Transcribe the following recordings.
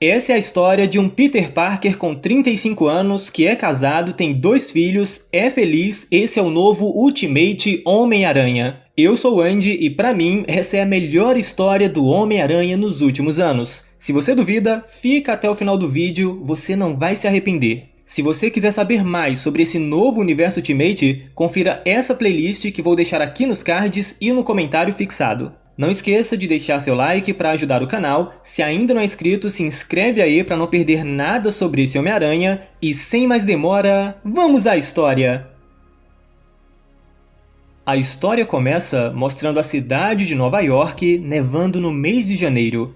Essa é a história de um Peter Parker com 35 anos, que é casado, tem 2 filhos, é feliz, esse é o novo Ultimate Homem-Aranha. Eu sou o Andy e pra mim essa é a melhor história do Homem-Aranha nos últimos anos. Se você duvida, fica até o final do vídeo, você não vai se arrepender. Se você quiser saber mais sobre esse novo universo Ultimate, confira essa playlist que vou deixar aqui nos cards e no comentário fixado. Não esqueça de deixar seu like para ajudar o canal, se ainda não é inscrito, se inscreve aí para não perder nada sobre esse Homem-Aranha, e sem mais demora, vamos à história! A história começa mostrando a cidade de Nova York nevando no mês de janeiro.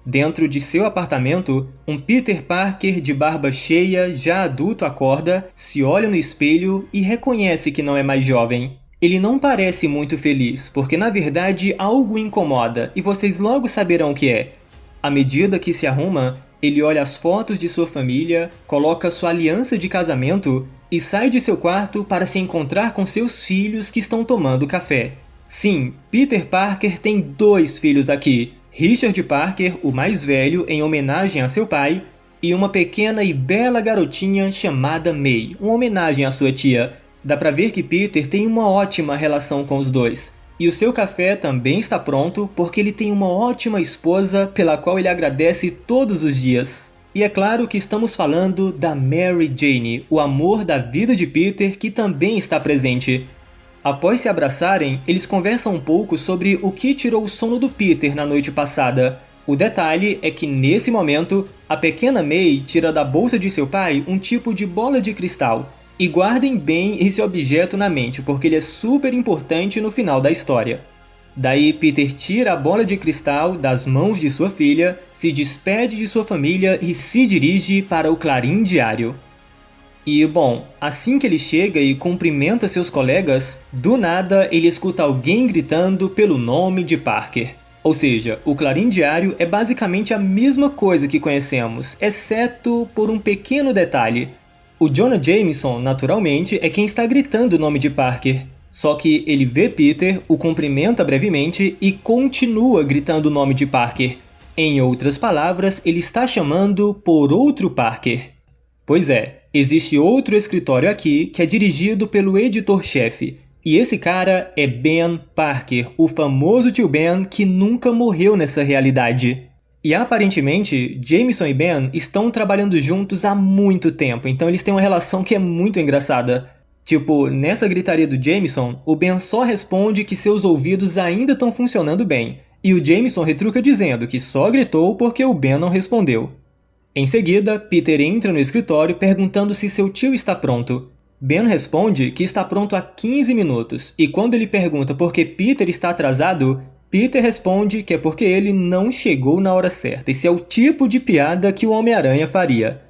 Dentro de seu apartamento, um Peter Parker de barba cheia, já adulto, acorda, se olha no espelho e reconhece que não é mais jovem. Ele não parece muito feliz, porque na verdade algo o incomoda, e vocês logo saberão o que é. À medida que se arruma, ele olha as fotos de sua família, coloca sua aliança de casamento e sai de seu quarto para se encontrar com seus filhos que estão tomando café. Sim, Peter Parker tem 2 filhos aqui. Richard Parker, o mais velho, em homenagem a seu pai, e uma pequena e bela garotinha chamada May, uma homenagem à sua tia. Dá pra ver que Peter tem uma ótima relação com os dois. E o seu café também está pronto porque ele tem uma ótima esposa pela qual ele agradece todos os dias. E é claro que estamos falando da Mary Jane, o amor da vida de Peter, que também está presente. Após se abraçarem, eles conversam um pouco sobre o que tirou o sono do Peter na noite passada. O detalhe é que nesse momento, a pequena May tira da bolsa de seu pai um tipo de bola de cristal. E guardem bem esse objeto na mente, porque ele é super importante no final da história. Daí Peter tira a bola de cristal das mãos de sua filha, se despede de sua família e se dirige para o Clarim Diário. E bom, assim que ele chega e cumprimenta seus colegas, do nada ele escuta alguém gritando pelo nome de Parker. Ou seja, o Clarim Diário é basicamente a mesma coisa que conhecemos, exceto por um pequeno detalhe. O Jonah Jameson, naturalmente, é quem está gritando o nome de Parker. Só que ele vê Peter, o cumprimenta brevemente e continua gritando o nome de Parker. Em outras palavras, ele está chamando por outro Parker. Pois é, existe outro escritório aqui que é dirigido pelo editor-chefe. E esse cara é Ben Parker, o famoso tio Ben que nunca morreu nessa realidade. E aparentemente, Jameson e Ben estão trabalhando juntos há muito tempo, então eles têm uma relação que é muito engraçada. Tipo, nessa gritaria do Jameson, o Ben só responde que seus ouvidos ainda estão funcionando bem, e o Jameson retruca dizendo que só gritou porque o Ben não respondeu. Em seguida, Peter entra no escritório perguntando se seu tio está pronto. Ben responde que está pronto há 15 minutos, e quando ele pergunta por que Peter está atrasado, Peter responde que é porque ele não chegou na hora certa. Esse é o tipo de piada que o Homem-Aranha faria.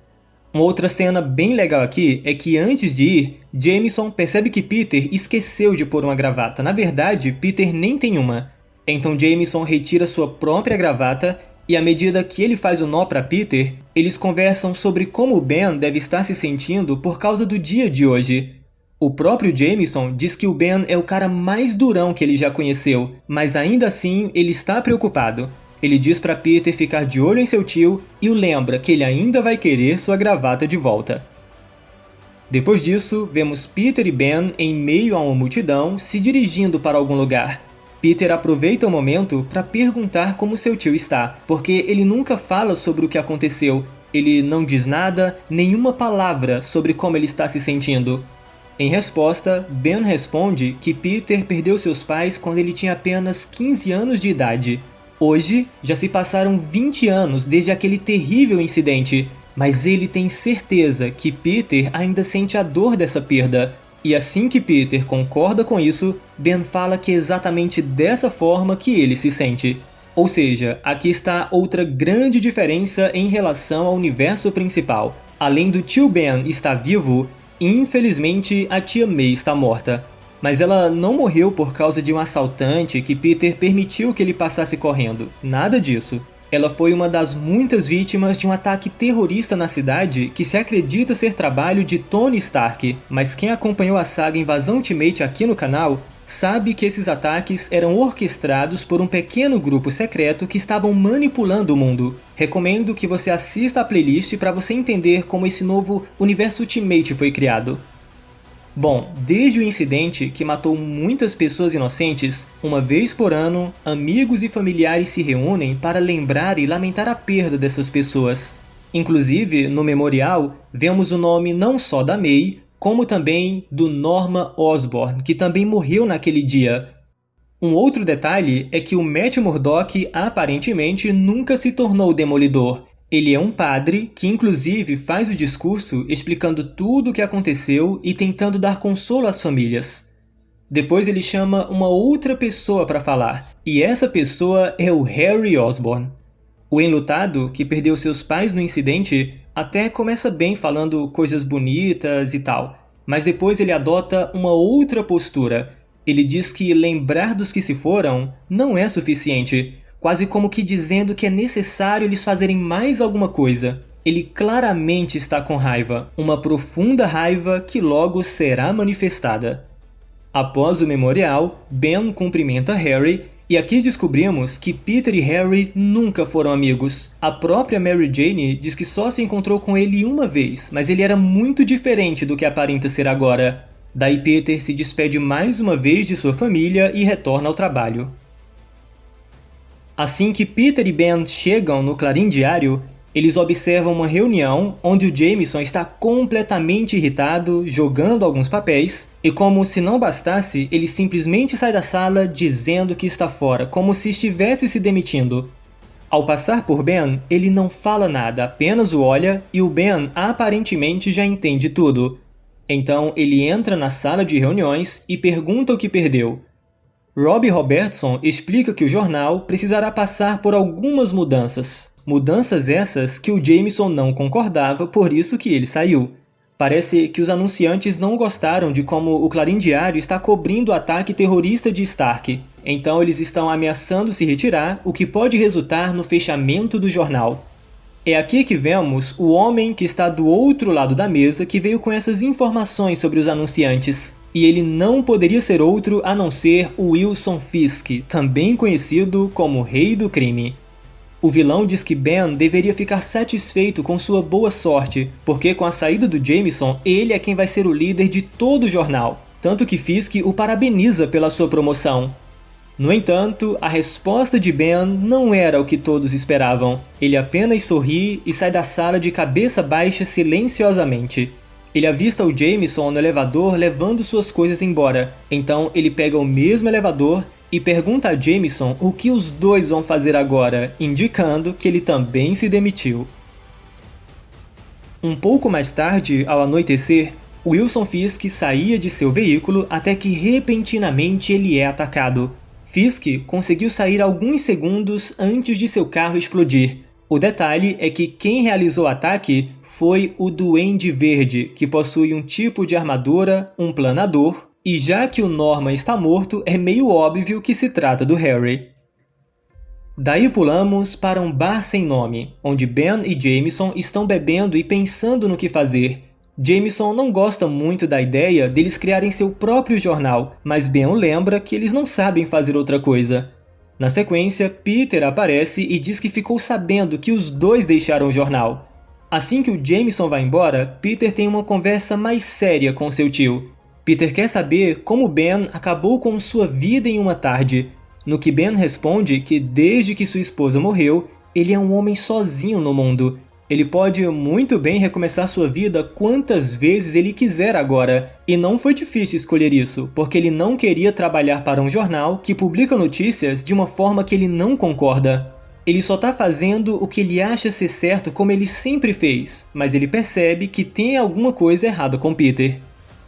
Uma outra cena bem legal aqui é que antes de ir, Jameson percebe que Peter esqueceu de pôr uma gravata. Na verdade, Peter nem tem uma. Então Jameson retira sua própria gravata e à medida que ele faz o nó para Peter, eles conversam sobre como Ben deve estar se sentindo por causa do dia de hoje. O próprio Jameson diz que o Ben é o cara mais durão que ele já conheceu, mas ainda assim ele está preocupado. Ele diz para Peter ficar de olho em seu tio e o lembra que ele ainda vai querer sua gravata de volta. Depois disso, vemos Peter e Ben em meio a uma multidão se dirigindo para algum lugar. Peter aproveita o momento para perguntar como seu tio está, porque ele nunca fala sobre o que aconteceu. Ele não diz nada, nenhuma palavra sobre como ele está se sentindo. Em resposta, Ben responde que Peter perdeu seus pais quando ele tinha apenas 15 anos de idade. Hoje, já se passaram 20 anos desde aquele terrível incidente, mas ele tem certeza que Peter ainda sente a dor dessa perda. E assim que Peter concorda com isso, Ben fala que é exatamente dessa forma que ele se sente. Ou seja, aqui está outra grande diferença em relação ao universo principal. Além do tio Ben estar vivo, infelizmente, a tia May está morta. Mas ela não morreu por causa de um assaltante que Peter permitiu que ele passasse correndo. Nada disso. Ela foi uma das muitas vítimas de um ataque terrorista na cidade que se acredita ser trabalho de Tony Stark. Mas quem acompanhou a saga Invasão Ultimate aqui no canal sabe que esses ataques eram orquestrados por um pequeno grupo secreto que estavam manipulando o mundo. Recomendo que você assista a playlist para você entender como esse novo universo Ultimate foi criado. Bom, desde o incidente que matou muitas pessoas inocentes, uma vez por ano, amigos e familiares se reúnem para lembrar e lamentar a perda dessas pessoas. Inclusive, no memorial, vemos o nome não só da May, como também do Norman Osborn, que também morreu naquele dia. Um outro detalhe é que o Matt Murdock aparentemente nunca se tornou Demolidor. Ele é um padre que inclusive faz o discurso explicando tudo o que aconteceu e tentando dar consolo às famílias. Depois ele chama uma outra pessoa para falar, e essa pessoa é o Harry Osborn. O enlutado, que perdeu seus pais no incidente, até começa bem falando coisas bonitas e tal, mas depois ele adota uma outra postura. Ele diz que lembrar dos que se foram não é suficiente, quase como que dizendo que é necessário eles fazerem mais alguma coisa. Ele claramente está com raiva, uma profunda raiva que logo será manifestada. Após o memorial, Ben cumprimenta Harry, e aqui descobrimos que Peter e Harry nunca foram amigos. A própria Mary Jane diz que só se encontrou com ele uma vez, mas ele era muito diferente do que aparenta ser agora. Daí Peter se despede mais uma vez de sua família e retorna ao trabalho. Assim que Peter e Ben chegam no Clarim Diário, eles observam uma reunião onde o Jameson está completamente irritado, jogando alguns papéis, e como se não bastasse, ele simplesmente sai da sala dizendo que está fora, como se estivesse se demitindo. Ao passar por Ben, ele não fala nada, apenas o olha, e o Ben aparentemente já entende tudo. Então ele entra na sala de reuniões e pergunta o que perdeu. Robbie Robertson explica que o jornal precisará passar por algumas mudanças. Mudanças essas que o Jameson não concordava, por isso que ele saiu. Parece que os anunciantes não gostaram de como o Clarim Diário está cobrindo o ataque terrorista de Stark. Então eles estão ameaçando se retirar, o que pode resultar no fechamento do jornal. É aqui que vemos o homem que está do outro lado da mesa que veio com essas informações sobre os anunciantes. E ele não poderia ser outro a não ser o Wilson Fisk, também conhecido como Rei do Crime. O vilão diz que Ben deveria ficar satisfeito com sua boa sorte, porque com a saída do Jameson, ele é quem vai ser o líder de todo o jornal, tanto que Fisk o parabeniza pela sua promoção. No entanto, a resposta de Ben não era o que todos esperavam. Ele apenas sorri e sai da sala de cabeça baixa silenciosamente. Ele avista o Jameson no elevador levando suas coisas embora, então ele pega o mesmo elevador e pergunta a Jameson o que os dois vão fazer agora, indicando que ele também se demitiu. Um pouco mais tarde, ao anoitecer, Wilson Fisk saía de seu veículo até que repentinamente ele é atacado. Fisk conseguiu sair alguns segundos antes de seu carro explodir. O detalhe é que quem realizou o ataque foi o Duende Verde, que possui um tipo de armadura, um planador, e já que o Norman está morto, é meio óbvio que se trata do Harry. Daí pulamos para um bar sem nome, onde Ben e Jameson estão bebendo e pensando no que fazer. Jameson não gosta muito da ideia deles criarem seu próprio jornal, mas Ben o lembra que eles não sabem fazer outra coisa. Na sequência, Peter aparece e diz que ficou sabendo que os dois deixaram o jornal. Assim que o Jameson vai embora, Peter tem uma conversa mais séria com seu tio. Peter quer saber como Ben acabou com sua vida em uma tarde, no que Ben responde que desde que sua esposa morreu, ele é um homem sozinho no mundo. Ele pode muito bem recomeçar sua vida quantas vezes ele quiser agora, e não foi difícil escolher isso, porque ele não queria trabalhar para um jornal que publica notícias de uma forma que ele não concorda. Ele só está fazendo o que ele acha ser certo como ele sempre fez, mas ele percebe que tem alguma coisa errada com Peter.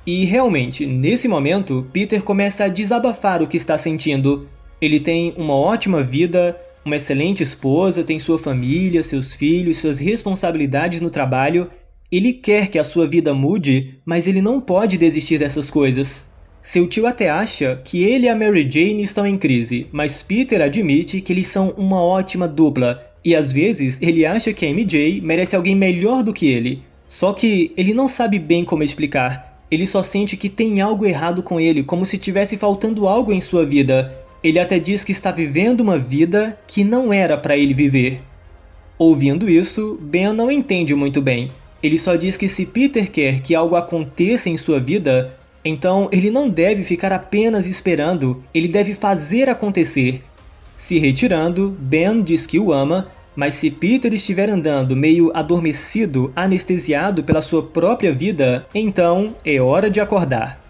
E realmente, nesse momento, Peter começa a desabafar o que está sentindo. Ele tem uma ótima vida, uma excelente esposa, tem sua família, seus filhos, suas responsabilidades no trabalho. Ele quer que a sua vida mude, mas ele não pode desistir dessas coisas. Seu tio até acha que ele e a Mary Jane estão em crise, mas Peter admite que eles são uma ótima dupla, e às vezes ele acha que a MJ merece alguém melhor do que ele. Só que ele não sabe bem como explicar. Ele só sente que tem algo errado com ele, como se tivesse faltando algo em sua vida. Ele até diz que está vivendo uma vida que não era para ele viver. Ouvindo isso, Ben não entende muito bem. Ele só diz que se Peter quer que algo aconteça em sua vida, então ele não deve ficar apenas esperando, ele deve fazer acontecer. Se retirando, Ben diz que o ama, mas se Peter estiver andando meio adormecido, anestesiado pela sua própria vida, então é hora de acordar.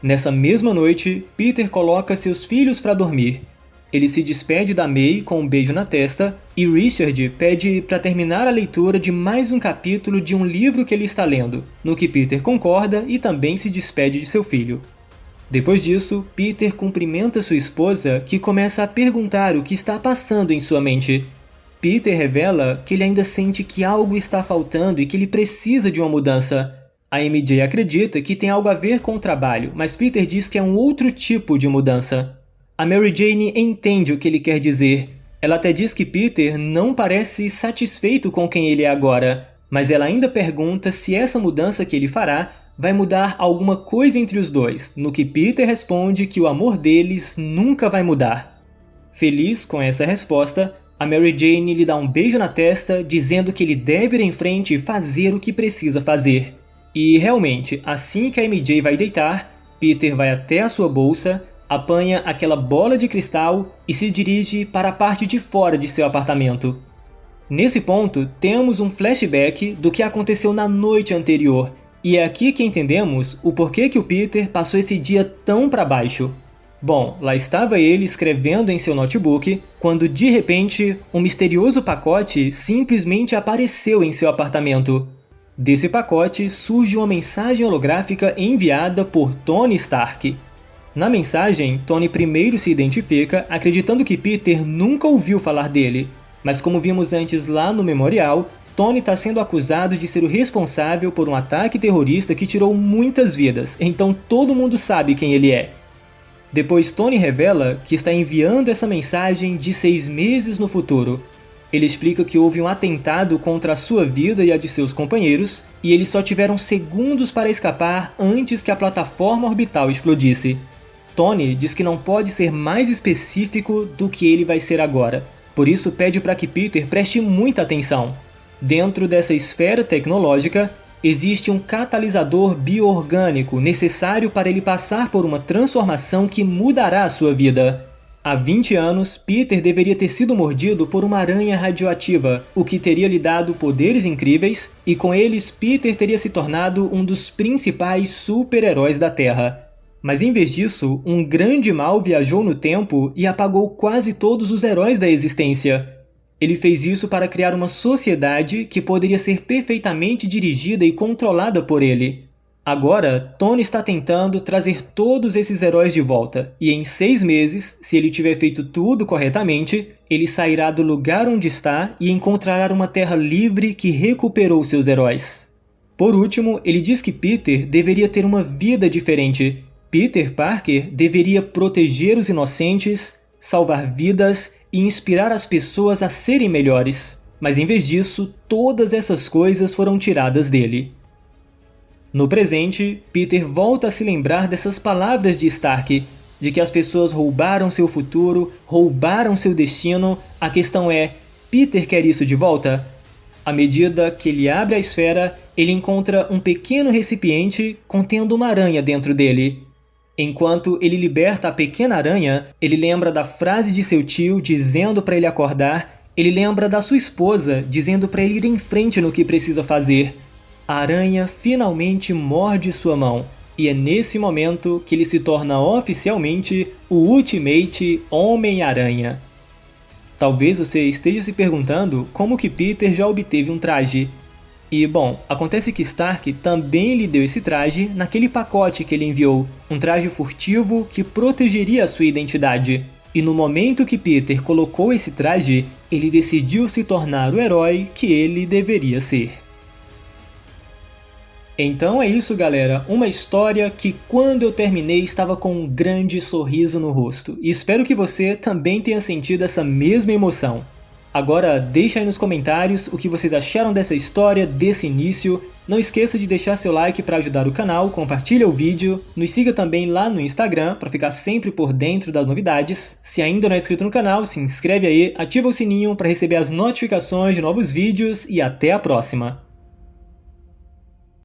Nessa mesma noite, Peter coloca seus filhos para dormir. Ele se despede da May com um beijo na testa e Richard pede para terminar a leitura de mais um capítulo de um livro que ele está lendo, no que Peter concorda e também se despede de seu filho. Depois disso, Peter cumprimenta sua esposa, que começa a perguntar o que está passando em sua mente. Peter revela que ele ainda sente que algo está faltando e que ele precisa de uma mudança. A MJ acredita que tem algo a ver com o trabalho, mas Peter diz que é um outro tipo de mudança. A Mary Jane entende o que ele quer dizer. Ela até diz que Peter não parece satisfeito com quem ele é agora, mas ela ainda pergunta se essa mudança que ele fará vai mudar alguma coisa entre os dois, no que Peter responde que o amor deles nunca vai mudar. Feliz com essa resposta, a Mary Jane lhe dá um beijo na testa, dizendo que ele deve ir em frente e fazer o que precisa fazer. E realmente, assim que a MJ vai deitar, Peter vai até a sua bolsa, apanha aquela bola de cristal e se dirige para a parte de fora de seu apartamento. Nesse ponto, temos um flashback do que aconteceu na noite anterior, e é aqui que entendemos o porquê que o Peter passou esse dia tão para baixo. Bom, lá estava ele escrevendo em seu notebook, quando de repente um misterioso pacote simplesmente apareceu em seu apartamento. Desse pacote surge uma mensagem holográfica enviada por Tony Stark. Na mensagem, Tony primeiro se identifica, acreditando que Peter nunca ouviu falar dele, mas como vimos antes lá no memorial, Tony está sendo acusado de ser o responsável por um ataque terrorista que tirou muitas vidas, então todo mundo sabe quem ele é. Depois Tony revela que está enviando essa mensagem de 6 meses no futuro. Ele explica que houve um atentado contra a sua vida e a de seus companheiros, e eles só tiveram segundos para escapar antes que a plataforma orbital explodisse. Tony diz que não pode ser mais específico do que ele vai ser agora, por isso pede para que Peter preste muita atenção. Dentro dessa esfera tecnológica, existe um catalisador bioorgânico necessário para ele passar por uma transformação que mudará a sua vida. Há 20 anos, Peter deveria ter sido mordido por uma aranha radioativa, o que teria lhe dado poderes incríveis, e com eles Peter teria se tornado um dos principais super-heróis da Terra. Mas em vez disso, um grande mal viajou no tempo e apagou quase todos os heróis da existência. Ele fez isso para criar uma sociedade que poderia ser perfeitamente dirigida e controlada por ele. Agora, Tony está tentando trazer todos esses heróis de volta, e em 6 meses, se ele tiver feito tudo corretamente, ele sairá do lugar onde está e encontrará uma terra livre que recuperou seus heróis. Por último, ele diz que Peter deveria ter uma vida diferente. Peter Parker deveria proteger os inocentes, salvar vidas e inspirar as pessoas a serem melhores. Mas em vez disso, todas essas coisas foram tiradas dele. No presente, Peter volta a se lembrar dessas palavras de Stark, de que as pessoas roubaram seu futuro, roubaram seu destino. A questão é, Peter quer isso de volta? À medida que ele abre a esfera, ele encontra um pequeno recipiente contendo uma aranha dentro dele. Enquanto ele liberta a pequena aranha, ele lembra da frase de seu tio dizendo para ele acordar, ele lembra da sua esposa dizendo para ele ir em frente no que precisa fazer. A aranha finalmente morde sua mão, e é nesse momento que ele se torna oficialmente o Ultimate Homem-Aranha. Talvez você esteja se perguntando como que Peter já obteve um traje. E, bom, acontece que Stark também lhe deu esse traje naquele pacote que ele enviou, um traje furtivo que protegeria a sua identidade. E no momento que Peter colocou esse traje, ele decidiu se tornar o herói que ele deveria ser. Então é isso, galera, uma história que quando eu terminei estava com um grande sorriso no rosto. E espero que você também tenha sentido essa mesma emoção. Agora deixa aí nos comentários o que vocês acharam dessa história, desse início, Não esqueça de deixar seu like para ajudar o canal, compartilha o vídeo, nos siga também lá no Instagram para ficar sempre por dentro das novidades. Se ainda não é inscrito no canal, se inscreve aí, ativa o sininho para receber as notificações de novos vídeos e até a próxima!